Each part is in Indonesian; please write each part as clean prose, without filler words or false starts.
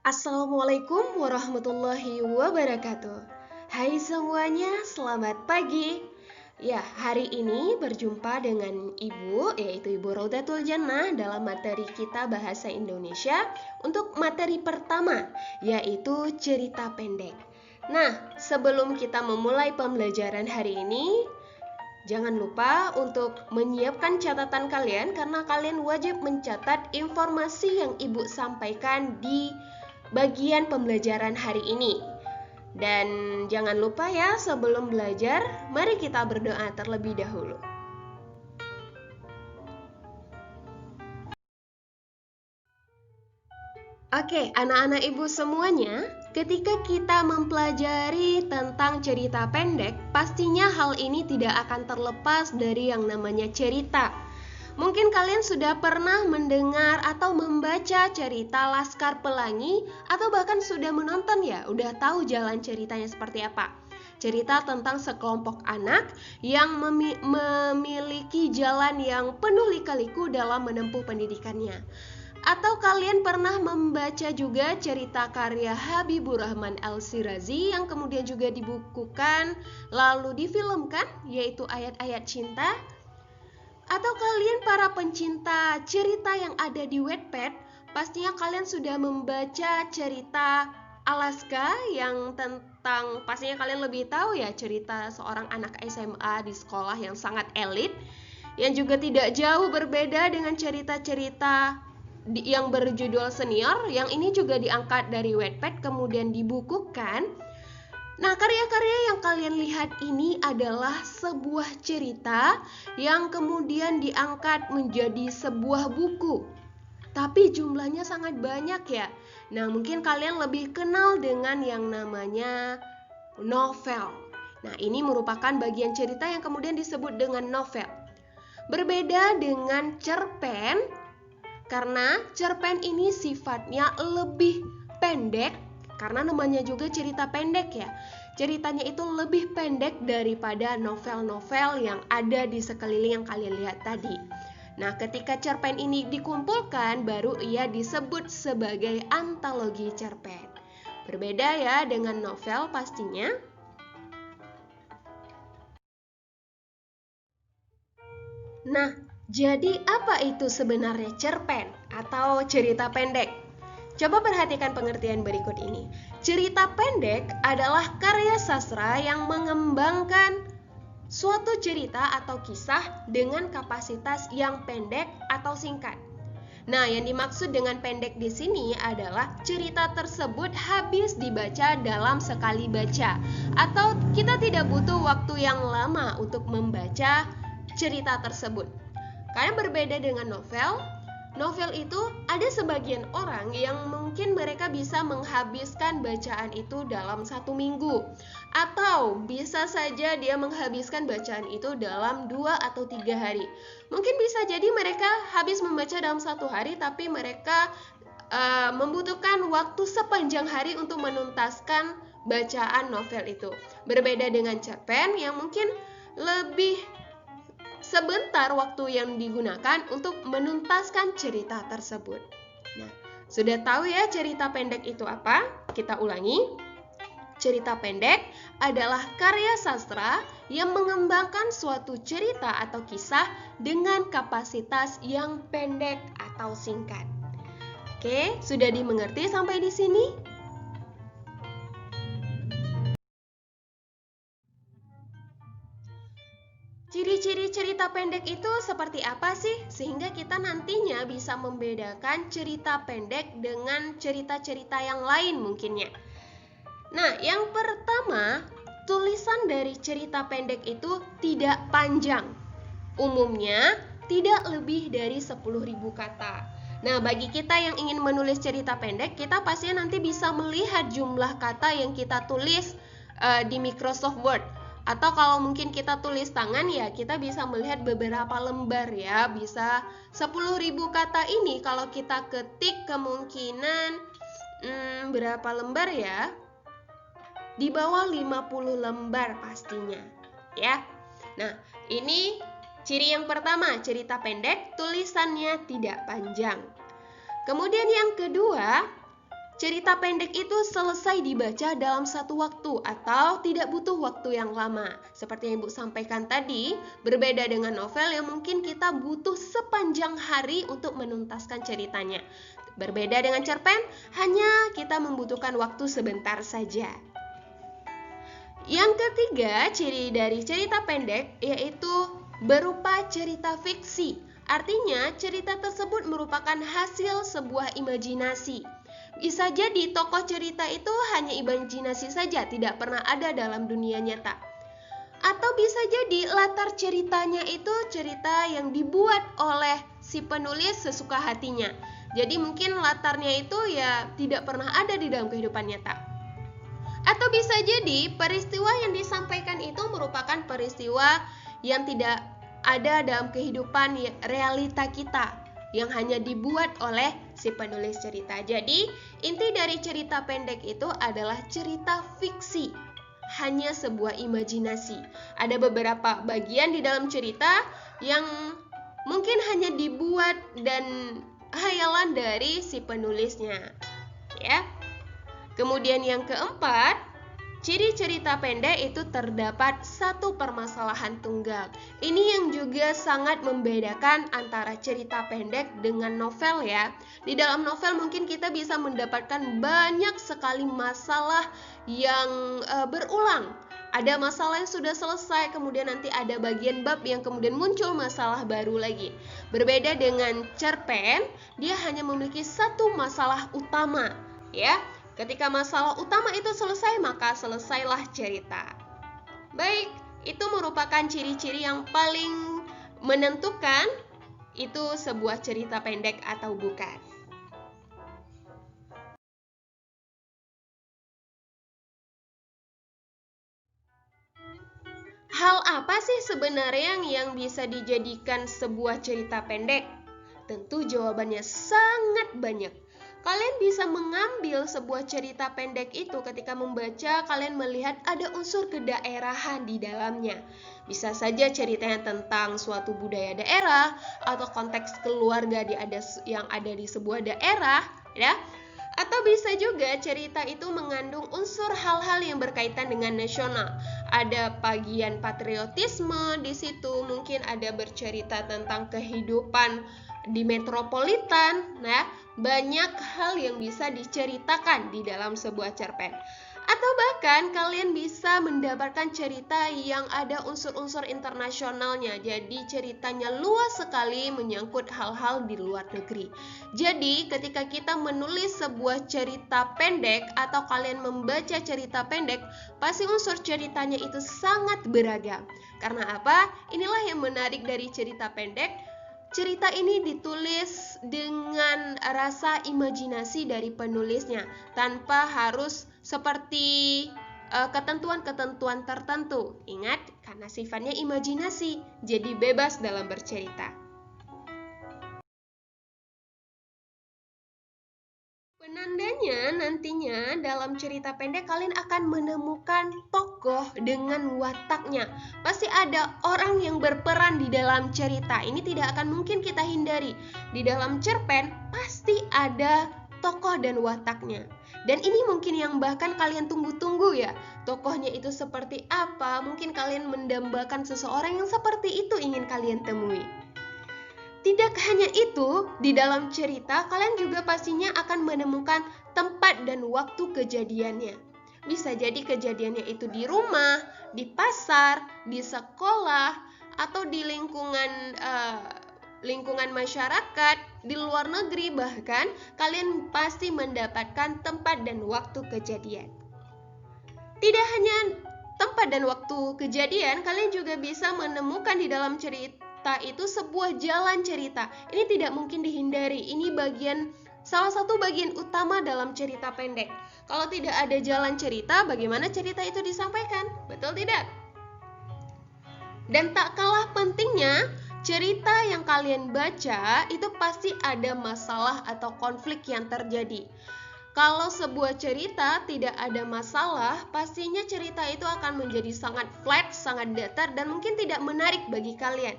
Assalamualaikum warahmatullahi wabarakatuh. Hai semuanya, selamat pagi. Ya, hari ini berjumpa dengan Ibu, yaitu Ibu Raudatul Jannah dalam materi kita Bahasa Indonesia untuk materi pertama, yaitu cerita pendek. Nah, sebelum kita memulai pembelajaran hari ini, jangan lupa untuk menyiapkan catatan kalian karena kalian wajib mencatat informasi yang Ibu sampaikan di bagian pembelajaran hari ini. Dan jangan lupa ya, sebelum belajar, mari kita berdoa terlebih dahulu. Oke, anak-anak ibu semuanya, ketika kita mempelajari tentang cerita pendek, pastinya hal ini tidak akan terlepas dari yang namanya cerita. Mungkin kalian sudah pernah mendengar atau membaca cerita Laskar Pelangi, atau bahkan sudah menonton ya, udah tahu jalan ceritanya seperti apa. Cerita tentang sekelompok anak yang memiliki jalan yang penuh lika-liku dalam menempuh pendidikannya. Atau kalian pernah membaca juga cerita karya Habibur Rahman Al-Shirazi yang kemudian juga dibukukan lalu difilmkan, yaitu Ayat-Ayat Cinta. Atau kalian para pencinta cerita yang ada di Wattpad, pastinya kalian sudah membaca cerita Alaska yang tentang, pastinya kalian lebih tahu ya, cerita seorang anak SMA di sekolah yang sangat elit, yang juga tidak jauh berbeda dengan cerita-cerita yang berjudul Senior, yang ini juga diangkat dari Wattpad kemudian dibukukan. Nah, karya-karya yang kalian lihat ini adalah sebuah cerita yang kemudian diangkat menjadi sebuah buku. Tapi jumlahnya sangat banyak ya. Nah, mungkin kalian lebih kenal dengan yang namanya novel. Nah, ini merupakan bagian cerita yang kemudian disebut dengan novel. Berbeda dengan cerpen, karena cerpen ini sifatnya lebih pendek, karena namanya juga cerita pendek ya. Ceritanya itu lebih pendek daripada novel-novel yang ada di sekeliling yang kalian lihat tadi. Nah, ketika cerpen ini dikumpulkan, baru ia disebut sebagai antologi cerpen. Berbeda ya dengan novel pastinya. Nah, jadi apa itu sebenarnya cerpen atau cerita pendek? Coba perhatikan pengertian berikut ini. Cerita pendek adalah karya sastra yang mengembangkan suatu cerita atau kisah dengan kapasitas yang pendek atau singkat. Nah, yang dimaksud dengan pendek di sini adalah cerita tersebut habis dibaca dalam sekali baca, atau kita tidak butuh waktu yang lama untuk membaca cerita tersebut. Karena berbeda dengan novel itu ada sebagian orang yang mungkin mereka bisa menghabiskan bacaan itu dalam 1 minggu, atau bisa saja dia menghabiskan bacaan itu dalam 2 atau 3 hari. Mungkin bisa jadi mereka habis membaca dalam 1 hari, tapi mereka membutuhkan waktu sepanjang hari untuk menuntaskan bacaan novel itu. Berbeda dengan cerpen yang mungkin lebih sebentar waktu yang digunakan untuk menuntaskan cerita tersebut. Nah, sudah tahu ya cerita pendek itu apa? Kita ulangi. Cerita pendek adalah karya sastra yang mengembangkan suatu cerita atau kisah dengan kapasitas yang pendek atau singkat. Oke, sudah dimengerti sampai di sini? Ciri-ciri cerita pendek itu seperti apa sih? Sehingga kita nantinya bisa membedakan cerita pendek dengan cerita-cerita yang lain mungkinnya. Nah, yang pertama, tulisan dari cerita pendek itu tidak panjang. Umumnya tidak lebih dari 10.000 kata. Nah, bagi kita yang ingin menulis cerita pendek, kita pasti nanti bisa melihat jumlah kata yang kita tulis di Microsoft Word. Atau kalau mungkin kita tulis tangan ya, kita bisa melihat beberapa lembar ya. Bisa 10.000 kata ini kalau kita ketik kemungkinan berapa lembar ya? Di bawah 50 lembar pastinya ya. Nah, ini ciri yang pertama, cerita pendek tulisannya tidak panjang. Kemudian yang kedua, cerita pendek itu selesai dibaca dalam satu waktu atau tidak butuh waktu yang lama. Seperti yang Ibu sampaikan tadi, berbeda dengan novel yang mungkin kita butuh sepanjang hari untuk menuntaskan ceritanya. Berbeda dengan cerpen, hanya kita membutuhkan waktu sebentar saja. Yang ketiga, ciri dari cerita pendek yaitu berupa cerita fiksi. Artinya, cerita tersebut merupakan hasil sebuah imajinasi. Bisa jadi tokoh cerita itu hanya imajinasi saja, tidak pernah ada dalam dunia nyata. Atau bisa jadi latar ceritanya itu cerita yang dibuat oleh si penulis sesuka hatinya. Jadi mungkin latarnya itu ya tidak pernah ada di dalam kehidupan nyata. Atau bisa jadi peristiwa yang disampaikan itu merupakan peristiwa yang tidak ada dalam kehidupan realita kita, yang hanya dibuat oleh si penulis cerita. Jadi, inti dari cerita pendek itu adalah cerita fiksi, hanya sebuah imajinasi. Ada beberapa bagian di dalam cerita yang mungkin hanya dibuat dan hayalan dari si penulisnya. Ya. Kemudian yang keempat, ciri cerita pendek itu terdapat satu permasalahan tunggal. Ini yang juga sangat membedakan antara cerita pendek dengan novel ya. Di dalam novel mungkin kita bisa mendapatkan banyak sekali masalah yang berulang. Ada masalah yang sudah selesai, kemudian nanti ada bagian bab yang kemudian muncul masalah baru lagi. Berbeda dengan cerpen, dia hanya memiliki satu masalah utama, ya. Ketika masalah utama itu selesai, maka selesailah cerita. Baik, itu merupakan ciri-ciri yang paling menentukan itu sebuah cerita pendek atau bukan. Hal apa sih sebenarnya yang bisa dijadikan sebuah cerita pendek? Tentu jawabannya sangat banyak. Kalian bisa mengambil sebuah cerita pendek itu ketika membaca, kalian melihat ada unsur kedaerahan di dalamnya. Bisa saja ceritanya tentang suatu budaya daerah atau konteks keluarga yang ada di sebuah daerah, ya. Atau bisa juga cerita itu mengandung unsur hal-hal yang berkaitan dengan nasional. Ada bagian patriotisme di situ, mungkin ada bercerita tentang kehidupan di metropolitan, ya. Banyak hal yang bisa diceritakan di dalam sebuah cerpen. Atau bahkan kalian bisa mendapatkan cerita yang ada unsur-unsur internasionalnya. Jadi ceritanya luas sekali menyangkut hal-hal di luar negeri. Jadi ketika kita menulis sebuah cerita pendek atau kalian membaca cerita pendek, pasti unsur ceritanya itu sangat beragam. Karena apa? Inilah yang menarik dari cerita pendek. Cerita ini ditulis dengan rasa imajinasi dari penulisnya, tanpa harus seperti ketentuan-ketentuan tertentu. Ingat, karena sifatnya imajinasi, jadi bebas dalam bercerita. Penandanya nantinya dalam cerita pendek kalian akan menemukan tokoh dengan wataknya. Pasti ada orang yang berperan di dalam cerita. Ini tidak akan mungkin kita hindari. Di dalam cerpen pasti ada tokoh dan wataknya. Dan ini mungkin yang bahkan kalian tunggu-tunggu ya. Tokohnya itu seperti apa? Mungkin kalian mendambakan seseorang yang seperti itu ingin kalian temui. Tidak hanya itu, di dalam cerita kalian juga pastinya akan menemukan tempat dan waktu kejadiannya. Bisa jadi kejadiannya itu di rumah, di pasar, di sekolah, atau di lingkungan masyarakat, di luar negeri bahkan, kalian pasti mendapatkan tempat dan waktu kejadian. Tidak hanya tempat dan waktu kejadian, kalian juga bisa menemukan di dalam cerita itu sebuah jalan cerita. Ini tidak mungkin dihindari. Ini salah satu bagian utama dalam cerita pendek. Kalau tidak ada jalan cerita, bagaimana cerita itu disampaikan? Betul tidak? Dan tak kalah pentingnya, cerita yang kalian baca itu pasti ada masalah atau konflik yang terjadi. Kalau sebuah cerita tidak ada masalah, pastinya cerita itu akan menjadi sangat flat, sangat datar, dan mungkin tidak menarik bagi kalian.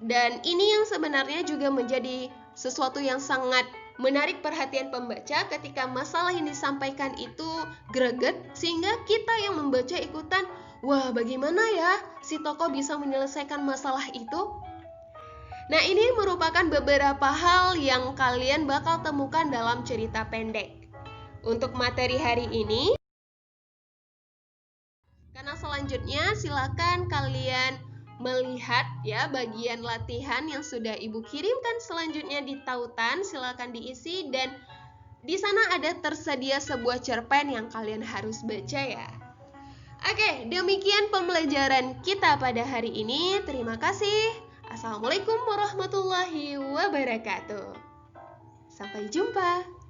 Dan ini yang sebenarnya juga menjadi sesuatu yang sangat menarik perhatian pembaca ketika masalah yang disampaikan itu greget, sehingga kita yang membaca ikutan, wah bagaimana ya si tokoh bisa menyelesaikan masalah itu? Nah, ini merupakan beberapa hal yang kalian bakal temukan dalam cerita pendek. Untuk materi hari ini, karena selanjutnya silakan kalian melihat ya bagian latihan yang sudah Ibu kirimkan selanjutnya di tautan, silakan diisi dan di sana ada tersedia sebuah cerpen yang kalian harus baca ya. Oke, demikian pembelajaran kita pada hari ini. Terima kasih. Assalamualaikum warahmatullahi wabarakatuh. Sampai jumpa.